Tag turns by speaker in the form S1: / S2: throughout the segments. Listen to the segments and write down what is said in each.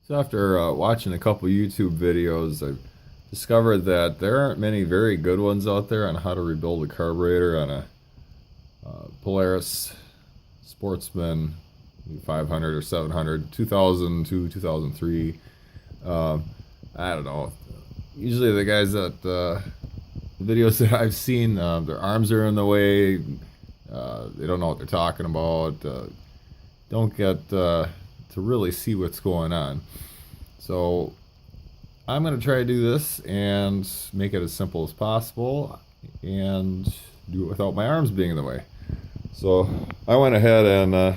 S1: So after watching a couple YouTube videos, I've discovered that there aren't many very good ones out there on how to rebuild a carburetor on a Polaris Sportsman 500 or 700, 2002, 2003. I don't know. Usually the guys that the videos that I've seen, their arms are in the way. They don't know what they're talking about. Don't get to really see what's going on. So I'm going to try to do this and make it as simple as possible and do it without my arms being in the way. So I went ahead and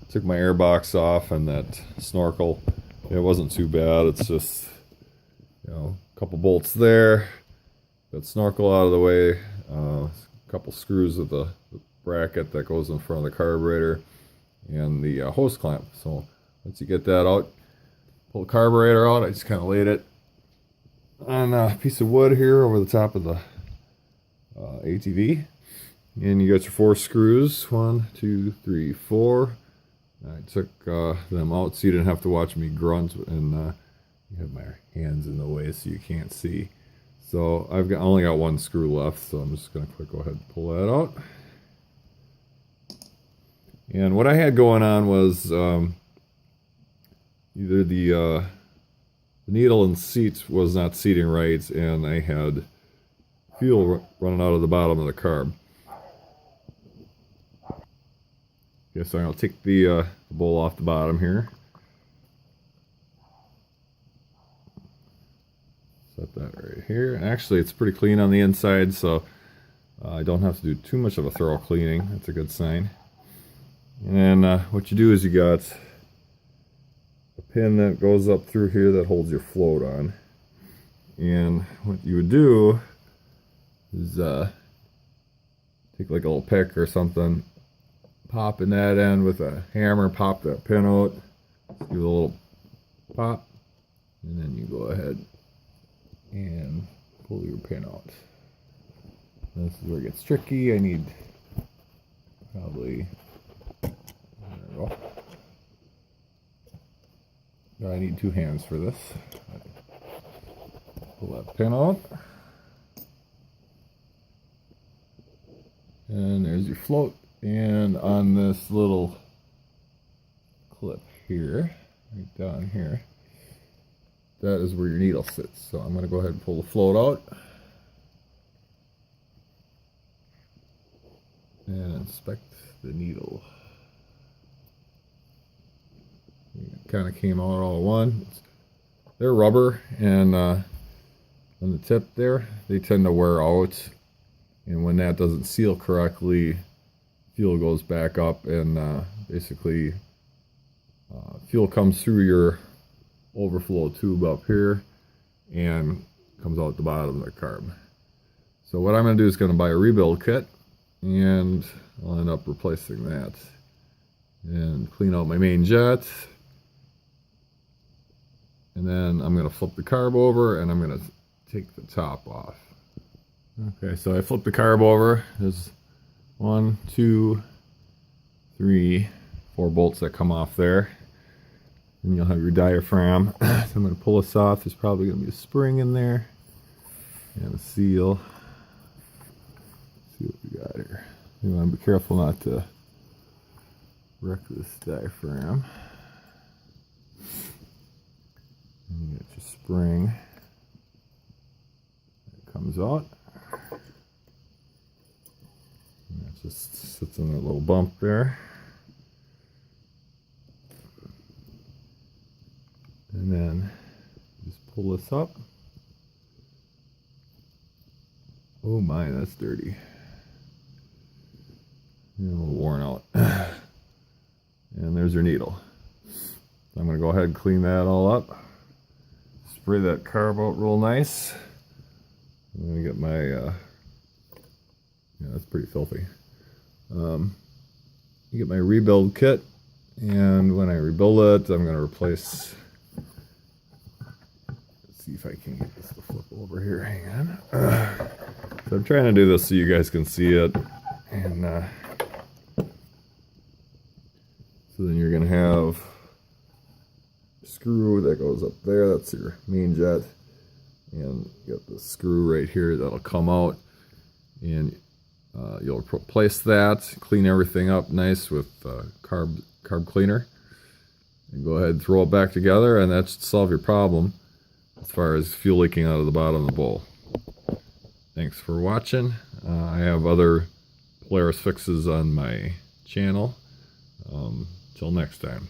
S1: took my air box off and that snorkel. It wasn't too bad. It's just, a couple bolts there. Got snorkel out of the way. A couple screws of the bracket that goes in front of the carburetor and the hose clamp. So once you get that out, pull the carburetor out. I just kind of laid it on a piece of wood here over the top of the ATV. And you got your 4 screws. 1, 2, 3, 4. I took them out so you didn't have to watch me grunt, and you have my hands in the way so you can't see. So only got 1 screw left, so I'm just going to go ahead and pull that out. And what I had going on was either the needle and seat was not seating right, and I had fuel running out of the bottom of the carb. Okay, so I'll take the bowl off the bottom here. Set that right here. Actually, it's pretty clean on the inside, so I don't have to do too much of a thorough cleaning. That's a good sign. And then what you do is you got a pin that goes up through here that holds your float on. And what you would do is take like a little pick or something, pop in that end with a hammer, pop that pin out, give it a little pop, and then you go ahead and pull your pin out. This is where it gets tricky. I need probably, there we go. I need 2 hands for this. Pull that pin out. And there's your float. And on this little clip here, right down here, that is where your needle sits. So I'm going to go ahead and pull the float out and inspect the needle. It kind of came out all at once. They're rubber, and on the tip there, they tend to wear out. And when that doesn't seal correctly, fuel goes back up, and basically fuel comes through your overflow tube up here and comes out the bottom of the carb. So what I'm going to do is going to buy a rebuild kit, and I'll end up replacing that and clean out my main jet. And then I'm going to flip the carb over, and I'm going to take the top off. Okay, so I flipped the carb over. There's 1, 2, 3, 4 bolts that come off there. And you'll have your diaphragm. So I'm going to pull this off. There's probably going to be a spring in there and a seal. Let's see what we got here. You want to be careful not to wreck this diaphragm. And you got your spring. It comes out. And it just sits in that little bump there. And then just pull this up. Oh my, that's dirty. And a little worn out. And there's your needle. So I'm going to go ahead and clean that all up. Spray that carb out real nice. I'm going to get my, yeah, that's pretty filthy. You get my rebuild kit. And when I rebuild it, I'm going to replace, see if I can get this to flip over here. Hang on. So I'm trying to do this so you guys can see it. And so then you're going to have screw that goes up there. That's your main jet. And you got the screw right here that'll come out. And you'll replace that, clean everything up nice with carb cleaner. And go ahead and throw it back together, and that should solve your problem as far as fuel leaking out of the bottom of the bowl. Thanks for watching. I have other Polaris fixes on my channel. Till next time.